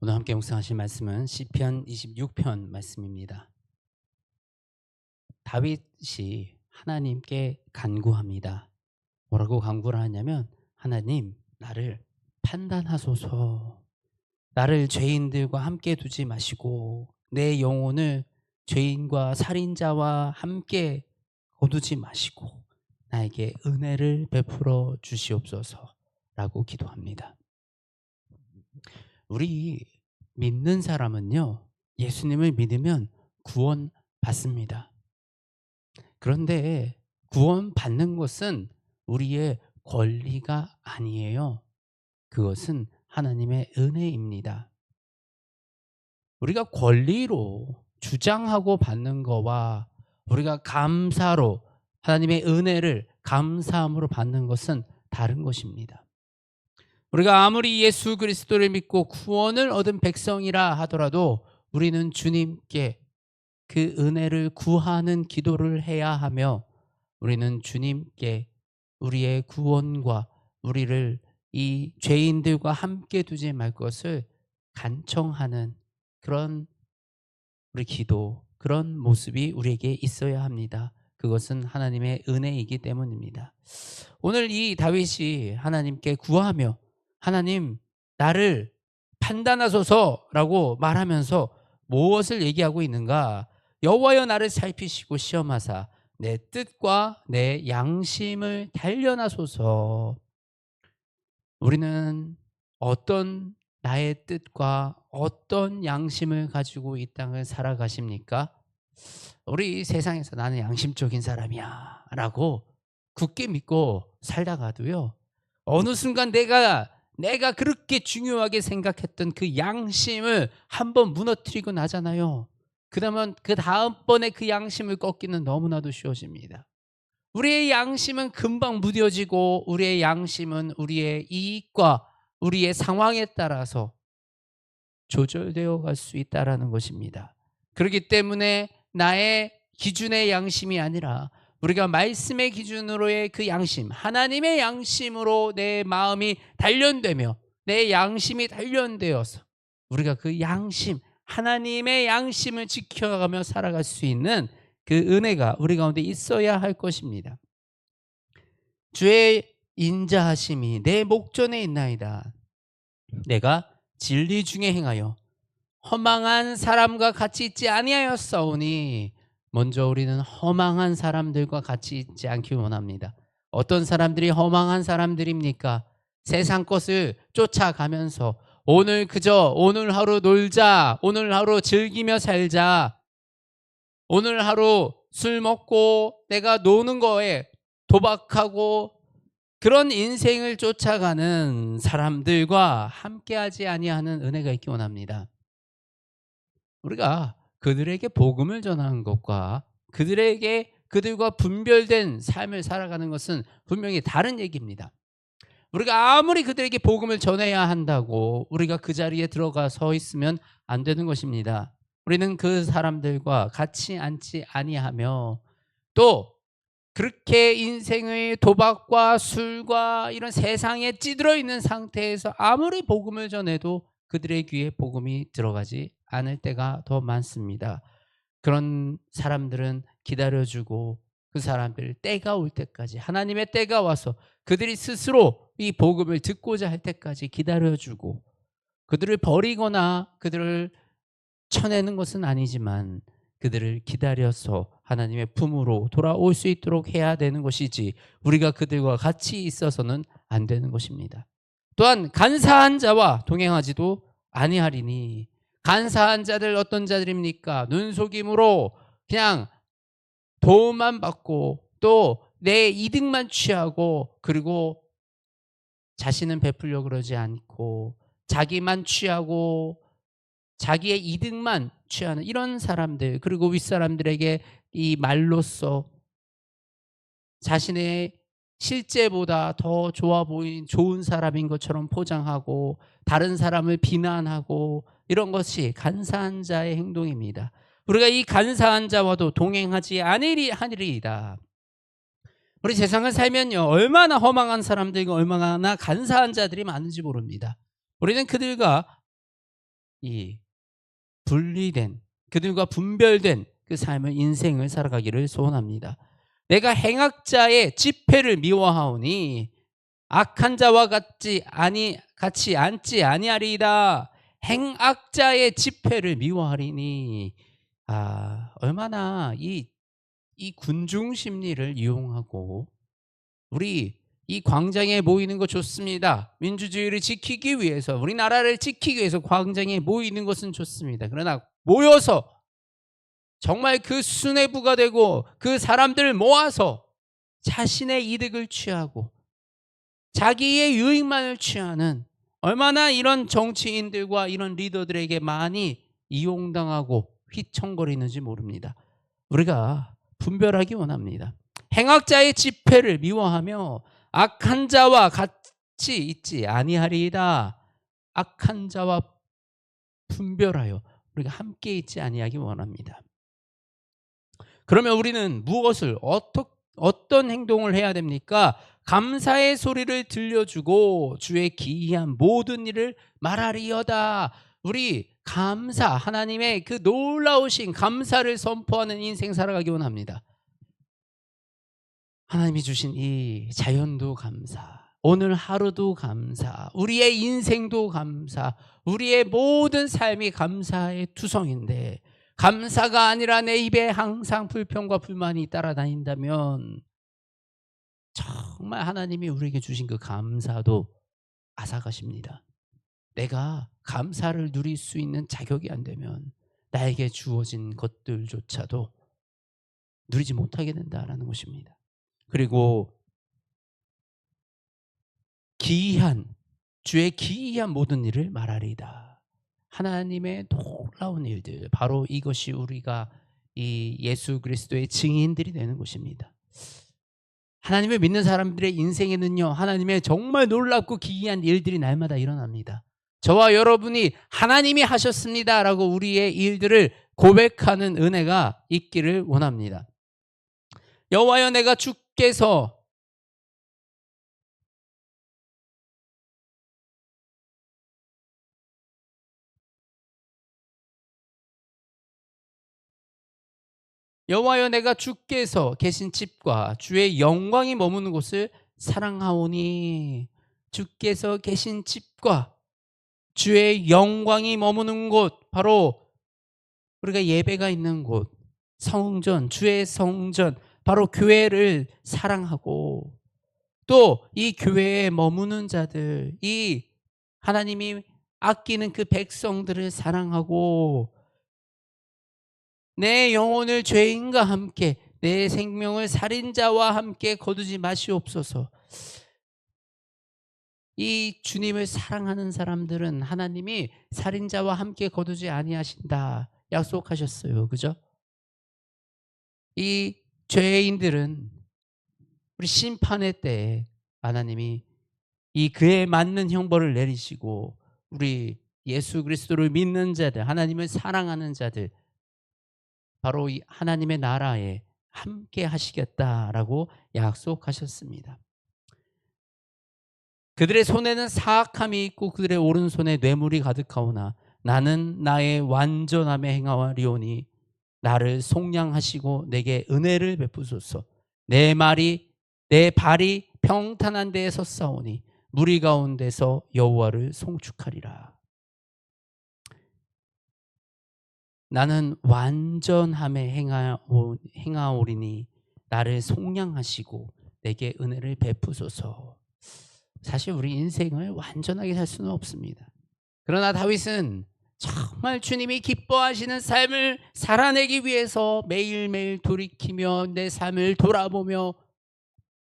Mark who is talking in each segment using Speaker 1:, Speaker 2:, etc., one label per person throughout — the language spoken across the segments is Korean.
Speaker 1: 오늘 함께 묵상하실 말씀은 시편 26편 말씀입니다. 다윗이 하나님께 간구합니다. 뭐라고 간구를 하냐면, 하나님, 나를 판단하소서. 나를 죄인들과 함께 두지 마시고 내 영혼을 죄인과 살인자와 함께 거두지 마시고 나에게 은혜를 베풀어 주시옵소서라고 기도합니다. 우리 믿는 사람은요, 예수님을 믿으면 구원 받습니다. 그런데 구원 받는 것은 우리의 권리가 아니에요. 그것은 하나님의 은혜입니다. 우리가 권리로 주장하고 받는 거와 우리가 감사로 하나님의 은혜를 감사함으로 받는 것은 다른 것입니다. 우리가 아무리 예수 그리스도를 믿고 구원을 얻은 백성이라 하더라도 우리는 주님께 그 은혜를 구하는 기도를 해야 하며, 우리는 주님께 우리의 구원과 우리를 이 죄인들과 함께 두지 말 것을 간청하는 그런 우리 기도, 그런 모습이 우리에게 있어야 합니다. 그것은 하나님의 은혜이기 때문입니다. 오늘 이 다윗이 하나님께 구하며, 하나님, 나를 판단하소서라고 말하면서 무엇을 얘기하고 있는가? 여호와여, 나를 살피시고 시험하사 내 뜻과 내 양심을 단련하소서. 우리는 어떤 나의 뜻과 어떤 양심을 가지고 이 땅을 살아가십니까? 우리 세상에서 나는 양심적인 사람이야 라고 굳게 믿고 살다가도요, 어느 순간 내가 그렇게 중요하게 생각했던 그 양심을 한번 무너뜨리고 나잖아요. 그러면 그 다음번에 그 양심을 꺾기는 너무나도 쉬워집니다. 우리의 양심은 금방 무뎌지고 우리의 양심은 우리의 이익과 우리의 상황에 따라서 조절되어 갈 수 있다라는 것입니다. 그렇기 때문에 나의 기준의 양심이 아니라 우리가 말씀의 기준으로의 그 양심, 하나님의 양심으로 내 마음이 단련되며 내 양심이 단련되어서 우리가 그 양심, 하나님의 양심을 지켜가며 살아갈 수 있는 그 은혜가 우리 가운데 있어야 할 것입니다. 주의 인자하심이 내 목전에 있나이다. 내가 진리 중에 행하여 허망한 사람과 같이 있지 아니하였사오니, 먼저 우리는 허망한 사람들과 같이 있지 않기 원합니다. 어떤 사람들이 허망한 사람들입니까? 세상 것을 쫓아가면서 오늘 하루 놀자, 오늘 하루 즐기며 살자, 오늘 하루 술 먹고 내가 노는 거에 도박하고 그런 인생을 쫓아가는 사람들과 함께하지 아니하는 은혜가 있기 원합니다. 우리가 그들에게 복음을 전하는 것과 그들과 분별된 삶을 살아가는 것은 분명히 다른 얘기입니다. 우리가 아무리 그들에게 복음을 전해야 한다고 우리가 그 자리에 들어가 서 있으면 안 되는 것입니다. 우리는 그 사람들과 같이 앉지 아니하며, 또 그렇게 인생의 도박과 술과 이런 세상에 찌들어 있는 상태에서 아무리 복음을 전해도 그들의 귀에 복음이 들어가지 않을 때가 더 많습니다. 그런 사람들은 기다려주고 그 사람들 때가 올 때까지, 하나님의 때가 와서 그들이 스스로 이 복음을 듣고자 할 때까지 기다려주고, 그들을 버리거나 그들을 쳐내는 것은 아니지만 그들을 기다려서 하나님의 품으로 돌아올 수 있도록 해야 되는 것이지, 우리가 그들과 같이 있어서는 안 되는 것입니다. 또한 간사한 자와 동행하지도 아니하리니, 간사한 자들 어떤 자들입니까? 눈속임으로 그냥 도움만 받고 또 내 이득만 취하고, 그리고 자신은 베풀려고 그러지 않고 자기만 취하고 자기의 이득만 취하는 이런 사람들, 그리고 윗사람들에게 이 말로써 자신의 실제보다 더 좋아 보인 좋은 사람인 것처럼 포장하고 다른 사람을 비난하고, 이런 것이 간사한 자의 행동입니다. 우리가 이 간사한 자와도 동행하지 하리이다. 우리 세상을 살면요, 얼마나 허망한 사람들과 얼마나 간사한 자들이 많은지 모릅니다. 우리는 그들과 이 분리된, 그들과 분별된 그 삶을, 인생을 살아가기를 소원합니다. 내가 행악자의 집회를 미워하오니 악한 자와 같이 앉지 아니하리이다. 행악자의 집회를 미워하리니, 얼마나 이 군중 심리를 이용하고, 우리 이 광장에 모이는 거 좋습니다. 민주주의를 지키기 위해서, 우리나라를 지키기 위해서 광장에 모이는 것은 좋습니다. 그러나 모여서 정말 그 수뇌부가 되고 그 사람들을 모아서 자신의 이득을 취하고 자기의 유익만을 취하는, 얼마나 이런 정치인들과 이런 리더들에게 많이 이용당하고 휘청거리는지 모릅니다. 우리가 분별하기 원합니다. 행악자의 집회를 미워하며 악한 자와 같이 있지 아니하리이다. 악한 자와 분별하여 우리가 함께 있지 아니하기 원합니다. 그러면 우리는 무엇을, 어떤 행동을 해야 됩니까? 감사의 소리를 들려주고 주의 기이한 모든 일을 말하리여다. 우리 감사, 하나님의 그 놀라우신 감사를 선포하는 인생 살아가기 원합니다. 하나님이 주신 이 자연도 감사, 오늘 하루도 감사, 우리의 인생도 감사, 우리의 모든 삶이 감사의 투성인데, 감사가 아니라 내 입에 항상 불평과 불만이 따라다닌다면 정말 하나님이 우리에게 주신 그 감사도 앗아가십니다. 내가 감사를 누릴 수 있는 자격이 안 되면 나에게 주어진 것들조차도 누리지 못하게 된다라는 것입니다. 그리고 주의 기이한 모든 일을 말하리이다. 하나님의 놀라운 일들, 바로 이것이 우리가 이 예수 그리스도의 증인들이 되는 것입니다. 하나님을 믿는 사람들의 인생에는요, 하나님의 정말 놀랍고 기이한 일들이 날마다 일어납니다. 저와 여러분이 하나님이 하셨습니다라고 우리의 일들을 고백하는 은혜가 있기를 원합니다. 여호와여, 내가 주께서 계신 집과 주의 영광이 머무는 곳을 사랑하오니, 주께서 계신 집과 주의 영광이 머무는 곳, 바로 우리가 예배가 있는 곳, 성전, 주의 성전, 바로 교회를 사랑하고, 또 이 교회에 머무는 자들, 이 하나님이 아끼는 그 백성들을 사랑하고, 내 영혼을 죄인과 함께, 내 생명을 살인자와 함께 거두지 마시옵소서. 이 주님을 사랑하는 사람들은 하나님이 살인자와 함께 거두지 아니하신다 약속하셨어요. 그죠? 이 죄인들은 우리 심판의 때에 하나님이 이 그에 맞는 형벌을 내리시고, 우리 예수 그리스도를 믿는 자들, 하나님을 사랑하는 자들, 바로 이 하나님의 나라에 함께 하시겠다라고 약속하셨습니다. 그들의 손에는 사악함이 있고 그들의 오른손에 뇌물이 가득하오나 나는 나의 완전함에 행하리오니 나를 속량하시고 내게 은혜를 베푸소서. 내 발이 평탄한 데에 섰사오니 무리 가운데서 여호와를 송축하리라. 나는 완전함에 행하오리니 나를 속량하시고 내게 은혜를 베푸소서. 사실 우리 인생을 완전하게 살 수는 없습니다. 그러나 다윗은 정말 주님이 기뻐하시는 삶을 살아내기 위해서 매일매일 돌이키며 내 삶을 돌아보며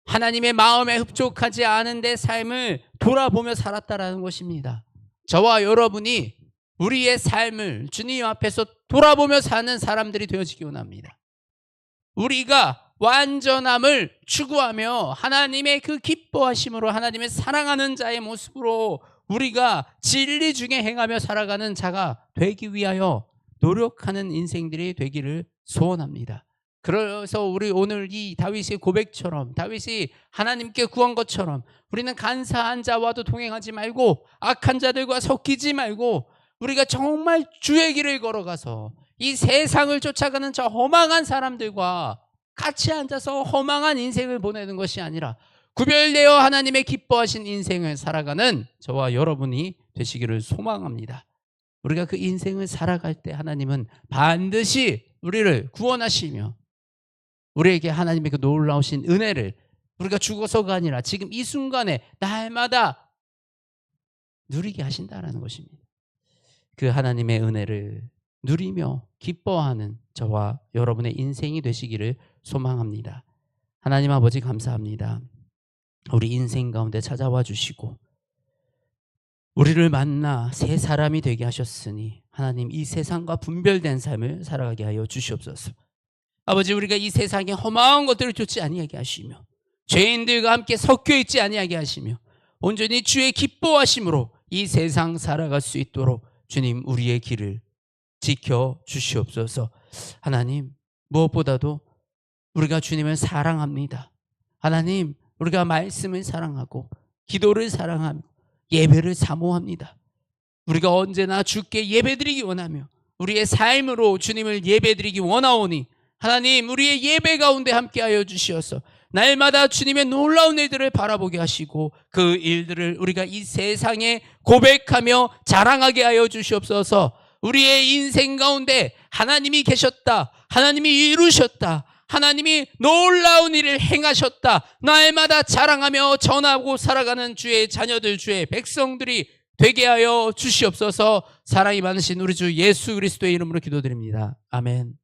Speaker 1: 하나님의 마음에 흡족하지 않은 내 삶을 돌아보며 살았다라는 것입니다. 저와 여러분이 우리의 삶을 주님 앞에서 돌아보며 사는 사람들이 되어지기 원합니다. 우리가 완전함을 추구하며 하나님의 그 기뻐하심으로, 하나님의 사랑하는 자의 모습으로 우리가 진리 중에 행하며 살아가는 자가 되기 위하여 노력하는 인생들이 되기를 소원합니다. 그래서 우리 오늘 이 다윗의 고백처럼, 다윗이 하나님께 구한 것처럼 우리는 간사한 자와도 동행하지 말고 악한 자들과 섞이지 말고 우리가 정말 주의 길을 걸어가서 이 세상을 쫓아가는 저 허망한 사람들과 같이 앉아서 허망한 인생을 보내는 것이 아니라 구별되어 하나님의 기뻐하신 인생을 살아가는 저와 여러분이 되시기를 소망합니다. 우리가 그 인생을 살아갈 때 하나님은 반드시 우리를 구원하시며 우리에게 하나님의 그 놀라우신 은혜를 우리가 죽어서가 아니라 지금 이 순간에 날마다 누리게 하신다라는 것입니다. 그 하나님의 은혜를 누리며 기뻐하는 저와 여러분의 인생이 되시기를 소망합니다. 하나님 아버지 감사합니다. 우리 인생 가운데 찾아와 주시고 우리를 만나 새 사람이 되게 하셨으니 하나님 이 세상과 분별된 삶을 살아가게 하여 주시옵소서. 아버지, 우리가 이 세상의 허망한 것들을 쫓지 아니하게 하시며 죄인들과 함께 섞여 있지 아니하게 하시며 온전히 주의 기뻐하심으로 이 세상 살아갈 수 있도록 주님 우리의 길을 지켜 주시옵소서. 하나님, 무엇보다도 우리가 주님을 사랑합니다. 하나님, 우리가 말씀을 사랑하고 기도를 사랑하며 예배를 사모합니다. 우리가 언제나 주께 예배드리기 원하며 우리의 삶으로 주님을 예배드리기 원하오니 하나님, 우리의 예배 가운데 함께하여 주시어서 날마다 주님의 놀라운 일들을 바라보게 하시고 그 일들을 우리가 이 세상에 고백하며 자랑하게 하여 주시옵소서. 우리의 인생 가운데 하나님이 계셨다, 하나님이 이루셨다, 하나님이 놀라운 일을 행하셨다, 날마다 자랑하며 전하고 살아가는 주의 자녀들, 주의 백성들이 되게 하여 주시옵소서. 사랑이 많으신 우리 주 예수 그리스도의 이름으로 기도드립니다. 아멘.